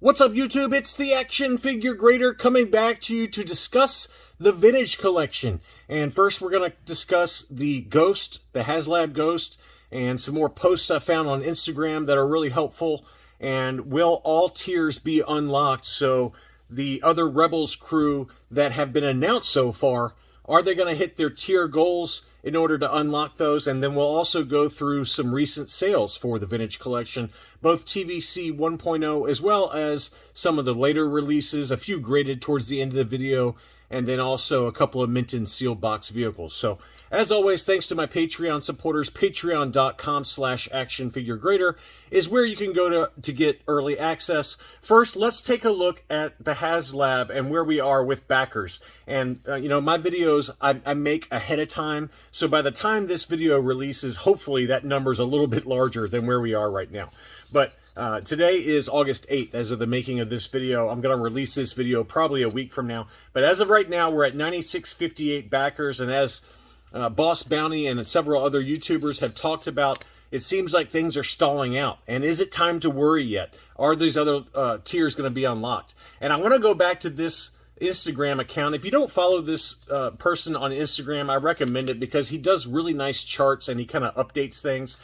What's up, YouTube? It's the Action Figure Grader coming back to you to discuss the vintage collection. And first, we're going to discuss the Ghost, the Haslab Ghost, and some more posts I found on Instagram that are really helpful. And will all tiers be unlocked? So the other Rebels crew that have been announced so far, are they going to hit their tier goals in order to unlock those? And then we'll also go through some recent sales for the vintage collection, both TVC 1.0 as well as some of the later releases, a few graded towards the end of the video, and then also a couple of mint and sealed box vehicles. So as always, thanks to my Patreon supporters. Patreon.com/actionfiguregrader is where you can go to get early access. First, let's take a look at the Haslab and where we are with backers. And my videos I make ahead of time, so by the time this video releases, hopefully that number's a little bit larger than where we are right now. But today is August 8th as of the making of this video. I'm going to release this video probably a week from now. But as of right now, we're at 9658 backers. And as Boss Bounty and several other YouTubers have talked about, it seems like things are stalling out. And is it time to worry yet? Are these other tiers going to be unlocked? And I want to go back to this Instagram account. If you don't follow this person on Instagram, I recommend it because he does really nice charts and he kind of updates things.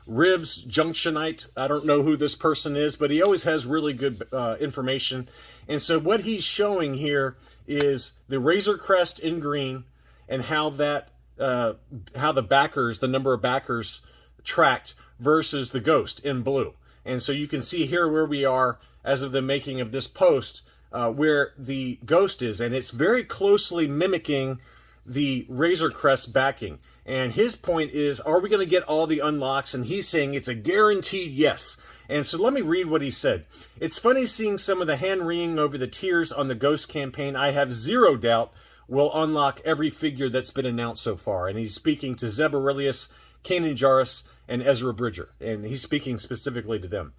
Ribs Junctionite, I don't know who this person is, but he always has really good information. And so what he's showing here is the Razor Crest in green and how that how the backers, the number of backers tracked versus the Ghost in blue. And so you can see here where we are as of the making of this post, where the Ghost is, and it's very closely mimicking the Razor Crest backing. And his point is, are we going to get all the unlocks? And he's saying it's a guaranteed yes. And so let me read what he said. It's funny seeing some of the hand-wringing over the tiers on the Ghost campaign. I have zero doubt we'll unlock every figure that's been announced so far. And he's speaking to Zeb Aurelius, Kanan Jarrus, and Ezra Bridger. And he's speaking specifically to them.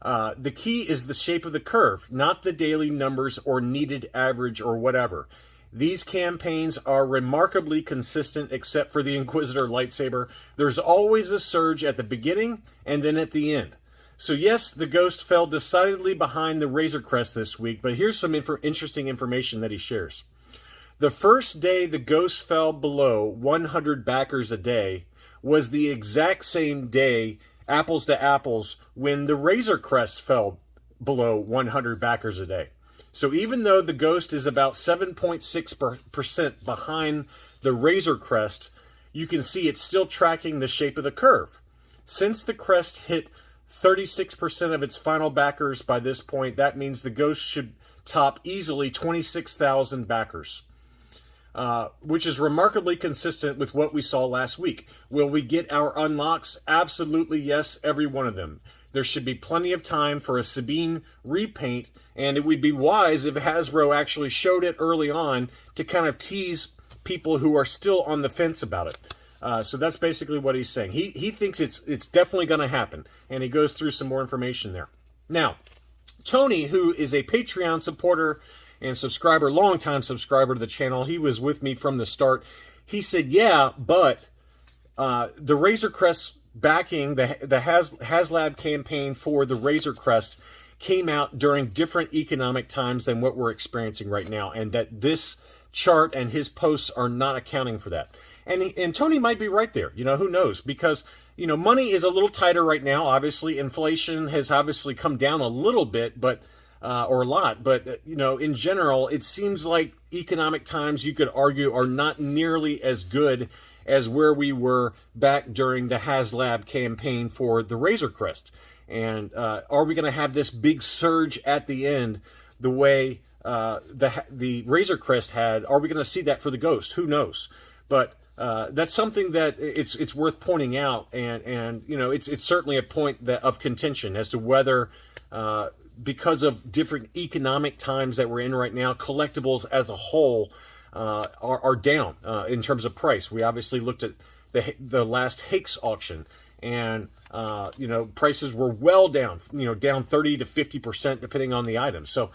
The key is the shape of the curve, not the daily numbers or needed average or whatever. These campaigns are remarkably consistent except for the Inquisitor lightsaber. There's always a surge at the beginning and then at the end. So yes, the Ghost fell decidedly behind the Razor Crest this week, but here's some interesting information that he shares. The first day the Ghost fell below 100 backers a day was the exact same day, apples to apples, when the Razor Crest fell below 100 backers a day. So even though the Ghost is about 7.6% behind the Razor Crest, you can see it's still tracking the shape of the curve. Since the Crest hit 36% of its final backers by this point, that means the Ghost should top easily 26,000 backers, which is remarkably consistent with what we saw last week. Will we get our unlocks? Absolutely yes, every one of them. There should be plenty of time for a Sabine repaint, and it would be wise if Hasbro actually showed it early on to kind of tease people who are still on the fence about it. So that's basically what he's saying. He thinks it's definitely going to happen, and he goes through some more information there. Now, Tony, who is a Patreon supporter and subscriber, longtime subscriber to the channel, he was with me from the start. He said, yeah, but the Razor Crest backing, the Haslab campaign for the Razor Crest came out during different economic times than what we're experiencing right now, and that this chart and his posts are not accounting for that. And Tony might be right there. Who knows? Because money is a little tighter right now. Obviously, inflation has obviously come down a little bit, but or a lot. But in general, it seems like economic times, you could argue, are not nearly as good as where we were back during the Haslab campaign for the Razor Crest. And are we going to have this big surge at the end the way the Razor Crest had? Are we going to see that for the Ghost? Who knows? But that's something that it's worth pointing out, and it's certainly a point of contention as to whether because of different economic times that we're in right now, collectibles as a whole are down in terms of price. We obviously looked at the last Hakes auction, and prices were well down, down 30 to 50% depending on the item. So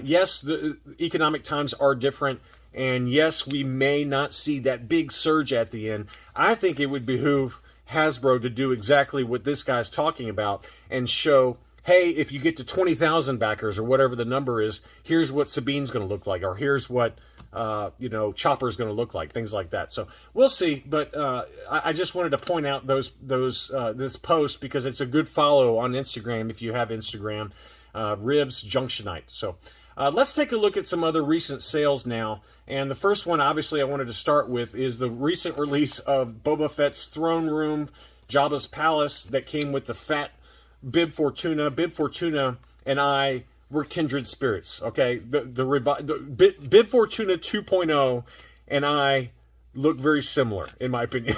yes, the economic times are different, and yes, we may not see that big surge at the end. I think it would behoove Hasbro to do exactly what this guy's talking about and show, hey, if you get to 20,000 backers or whatever the number is, here's what Sabine's going to look like, or here's what Chopper's going to look like, things like that. So we'll see, but I just wanted to point out this post because it's a good follow on Instagram if you have Instagram, Rivs Junctionite. So let's take a look at some other recent sales now. And the first one, obviously, I wanted to start with is the recent release of Boba Fett's Throne Room, Jabba's Palace, that came with the fat Bib Fortuna. Bib Fortuna and I were kindred spirits, okay? The Bib Fortuna 2.0 and I look very similar, in my opinion.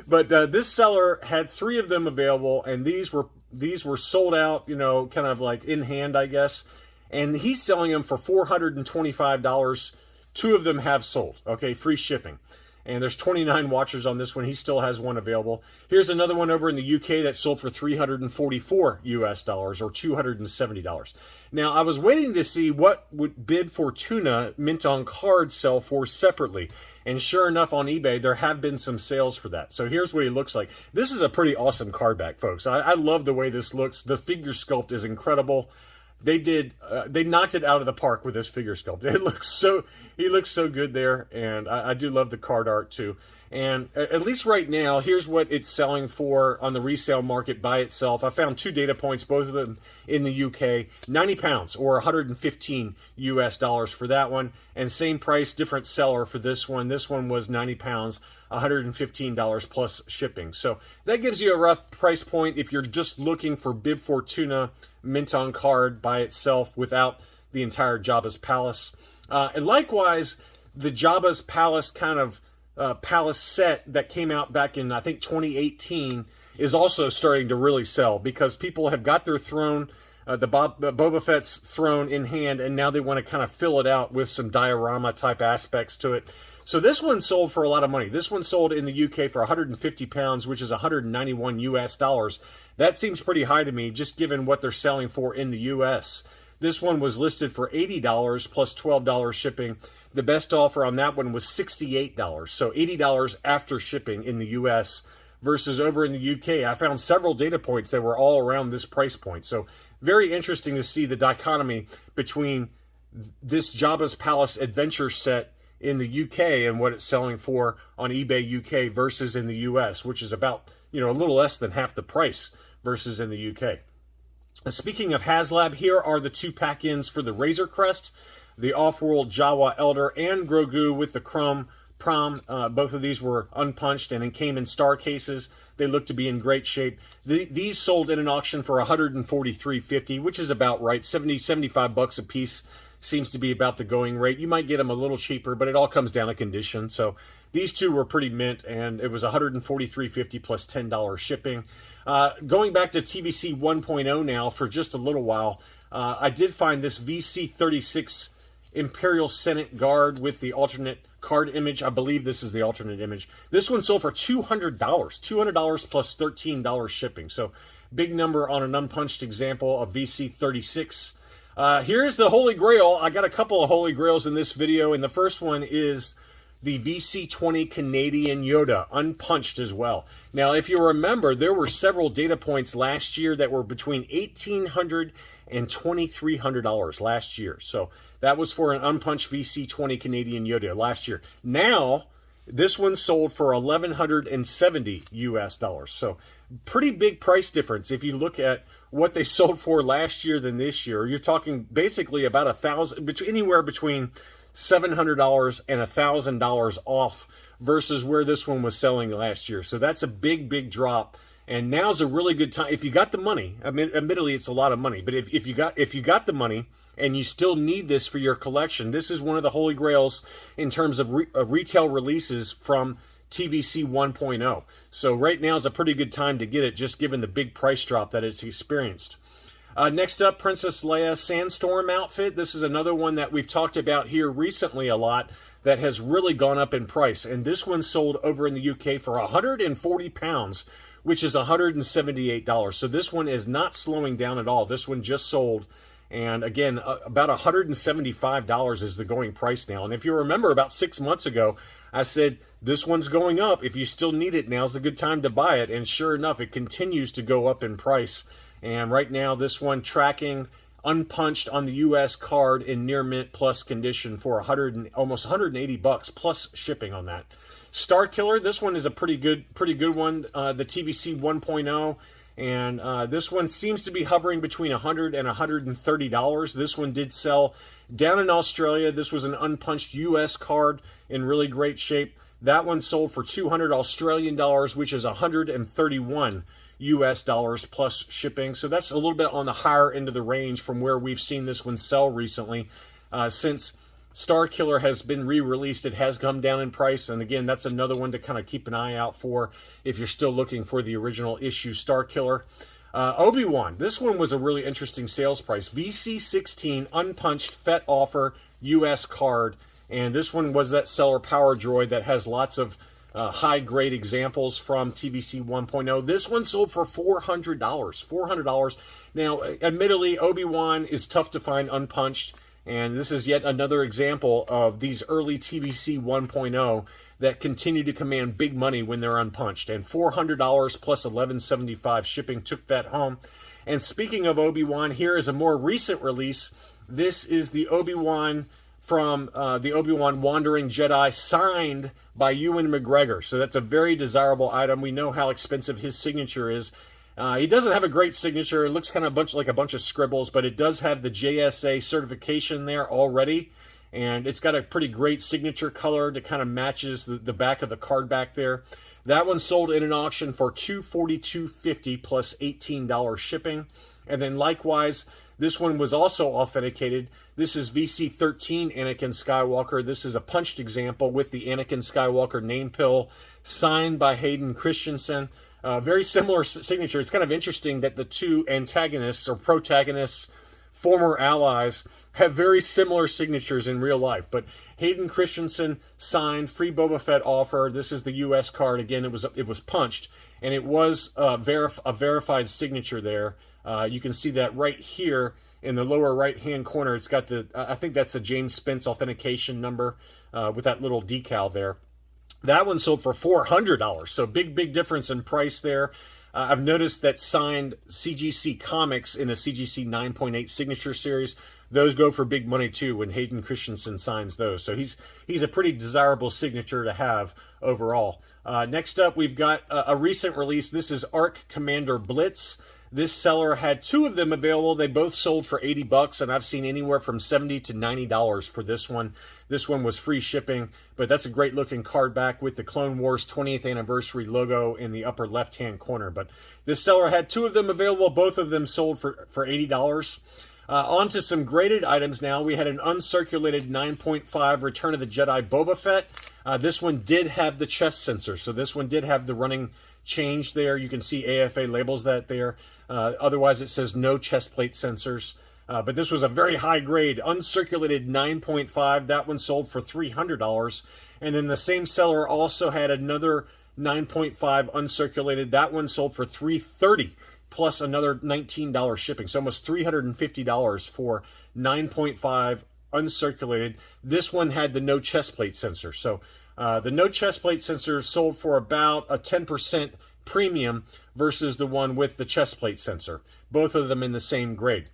But this seller had 3 of them available, and these were sold out, kind of like in hand, I guess. And he's selling them for $425. 2 of them have sold, okay? Free shipping. And there's 29 watchers on this one. He still has one available. Here's another one over in the UK that sold for $344 US dollars, or $270. Now, I was waiting to see what would Bib Fortuna mint on card sell for separately. And sure enough, on eBay, there have been some sales for that. So here's what he looks like. This is a pretty awesome card back, folks. I love the way this looks. The figure sculpt is incredible. They knocked it out of the park with this figure sculpt. He looks so good there, and I do love the card art too. And at least right now, here's what it's selling for on the resale market by itself. I found 2 data points, both of them in the UK. 90 pounds or 115 US dollars for that one, and same price, different seller for this one. This one was 90 pounds, $115 plus shipping. So that gives you a rough price point if you're just looking for Bib Fortuna mint on card by itself without the entire Jabba's Palace. And likewise, the Jabba's Palace kind of palace set that came out back in, I think, 2018 is also starting to really sell because people have got their throne, Boba Fett's throne in hand, and now they want to kind of fill it out with some diorama type aspects to it. So this one sold for a lot of money. This one sold in the UK for 150 pounds, which is 191 US dollars. That seems pretty high to me, just given what they're selling for in the US. This one was listed for $80 plus $12 shipping. The best offer on that one was $68, so $80 after shipping in the US versus over in the UK. I found several data points that were all around this price point. So very interesting to see the dichotomy between this Jabba's Palace adventure set in the UK and what it's selling for on eBay UK versus in the US, which is about, a little less than half the price versus in the UK. Speaking of Haslab, here are the 2 pack-ins for the Razor Crest, the Off-World Jawa Elder, and Grogu with the Chrome Prom. Both of these were unpunched and came in star cases. They look to be in great shape. These sold in an auction for $143.50, which is about right. 75 bucks a piece seems to be about the going rate. You might get them a little cheaper, but it all comes down to condition. So these 2 were pretty mint, and it was $143.50 plus $10 shipping. Going back to TVC 1.0 now for just a little while, I did find this VC36 Imperial Senate Guard with the alternate card image. I believe this is the alternate image. This one sold for $200 plus $13 shipping. So big number on an unpunched example of VC36. Here's the Holy Grail. I got a couple of Holy Grails in this video, and the first one is the VC20 Canadian Yoda, unpunched as well. Now, if you remember, there were several data points last year that were between $1,800 and $2,300 last year. So that was for an unpunched VC20 Canadian Yoda last year. Now, this one sold for $1,170 US dollars. So pretty big price difference if you look at what they sold for last year than this year. You're talking basically about anywhere between $700 and $1,000 off versus where this one was selling last year. So that's a big drop. And now's a really good time if you got the money. I mean, admittedly, it's a lot of money, but if you got the money and you still need this for your collection, this is one of the Holy Grails in terms of retail releases from TVC 1.0. So right now is a pretty good time to get it, just given the big price drop that it's experienced. Next up, Princess Leia Sandstorm outfit. This is another one that we've talked about here recently a lot that has really gone up in price. And this one sold over in the UK for 140 pounds, which is $178. So this one is not slowing down at all. This one just sold. And again, about $175 is the going price now. And if you remember, about 6 months ago, I said, this one's going up. If you still need it, now's a good time to buy it. And sure enough, it continues to go up in price. And right now, this one tracking unpunched on the U.S. card in near mint plus condition for almost 180 bucks plus shipping on that. Star Killer, this one is a pretty good one. The TVC 1.0. And this one seems to be hovering between $100 and $130. This one did sell down in Australia. This was an unpunched U.S. card in really great shape. That one sold for 200 Australian dollars, which is 131 US dollars plus shipping. So that's a little bit on the higher end of the range from where we've seen this one sell recently. Since Star Killer has been re-released, it has come down in price. And again, that's another one to kind of keep an eye out for if you're still looking for the original issue Star Killer. Obi-Wan, this one was a really interesting sales price. VC16 unpunched FET offer US card. And this one was that seller Power Droid that has lots of high-grade examples from TVC 1.0. This one sold for $400. $400. Now, admittedly, Obi-Wan is tough to find unpunched, and this is yet another example of these early TVC 1.0 that continue to command big money when they're unpunched. And $400 plus $11.75 shipping took that home. And speaking of Obi-Wan, here is a more recent release. This is the Obi-Wan from the Obi-Wan Wandering Jedi, signed by Ewan McGregor. So that's a very desirable item. We know how expensive his signature is. He doesn't have a great signature. It looks kind of like a bunch of scribbles, but it does have the JSA certification there already. And it's got a pretty great signature color that kind of matches the back of the card back there. That one sold in an auction for $242.50 plus $18 shipping. And then likewise, this one was also authenticated. This is VC13 Anakin Skywalker. This is a punched example with the Anakin Skywalker name pill signed by Hayden Christensen. Very similar signature. It's kind of interesting that the two antagonists or protagonists, former allies, have very similar signatures in real life. But Hayden Christensen signed, free Boba Fett offer. This is the U.S. card. Again, it was punched, and it was a verified signature there. You can see that right here in the lower right-hand corner. It's got the, I think that's a James Spence authentication number with that little decal there. That one sold for $400, so big difference in price there. I've noticed that signed CGC comics in a CGC 9.8 signature series, those go for big money too when Hayden Christensen signs those. So he's a pretty desirable signature to have overall. Next up, we've got a recent release. This is Arc Commander Blitz. This seller had two of them available. They both sold for 80 bucks, and I've seen anywhere from $70 to $90 for this one. This one was free shipping, but that's a great looking card back with the Clone Wars 20th anniversary logo in the upper left-hand corner. But this seller had two of them available. Both of them sold for $80. On to some graded items now. We had an uncirculated 9.5 Return of the Jedi Boba Fett. This one did have the chest sensor, so this one did have the running change there. You can see AFA labels that there. Otherwise, it says no chest plate sensors. But this was a very high grade, uncirculated 9.5. That one sold for $300. And then the same seller also had another 9.5 uncirculated. That one sold for $330 plus another $19 shipping. So almost $350 for 9.5 uncirculated. This one had the no chest plate sensor. So the no chest plate sensor sold for about a 10% premium versus the one with the chest plate sensor. Both of them in the same grade.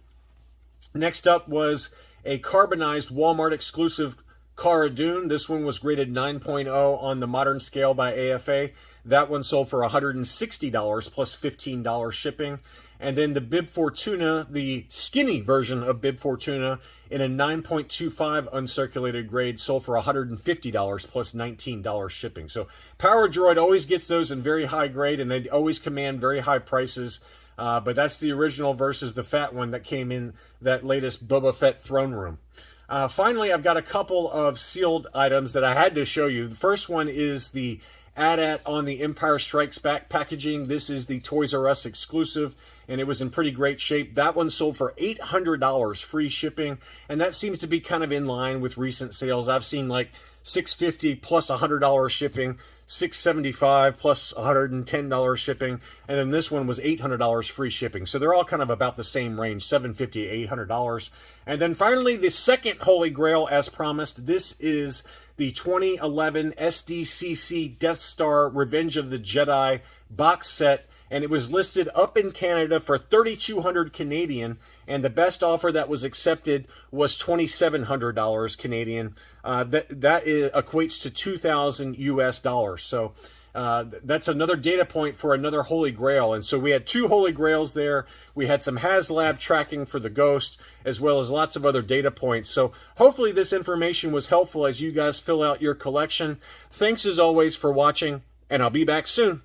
Next up was a carbonized Walmart exclusive Cara Dune. This one was graded 9.0 on the modern scale by AFA. That one sold for $160 plus $15 shipping. And then the Bib Fortuna, the skinny version of Bib Fortuna in a 9.25 uncirculated grade, sold for $150 plus $19 shipping. So Power Droid always gets those in very high grade, and they always command very high prices. But that's the original versus the fat one that came in that latest Boba Fett throne room. Finally, I've got a couple of sealed items that I had to show you. The first one is the AT-AT on the Empire Strikes Back packaging. This is the Toys R Us exclusive, and it was in pretty great shape. That one sold for $800 free shipping, and that seems to be kind of in line with recent sales. I've seen like $650 plus $100 shipping, $675 plus $110 shipping, and then this one was $800 free shipping. So they're all kind of about the same range, $750, $800. And then finally, the second Holy Grail, as promised. This is the 2011 SDCC Death Star Revenge of the Jedi box set. and it was listed up in Canada for 3,200 Canadian, and the best offer that was accepted was $2,700 Canadian. Equates to 2,000 US dollars. So that's another data point for another Holy Grail. And so we had 2 Holy Grails there. We had some Haslab tracking for the Ghost, as well as lots of other data points. So hopefully this information was helpful as you guys fill out your collection. Thanks as always for watching, and I'll be back soon.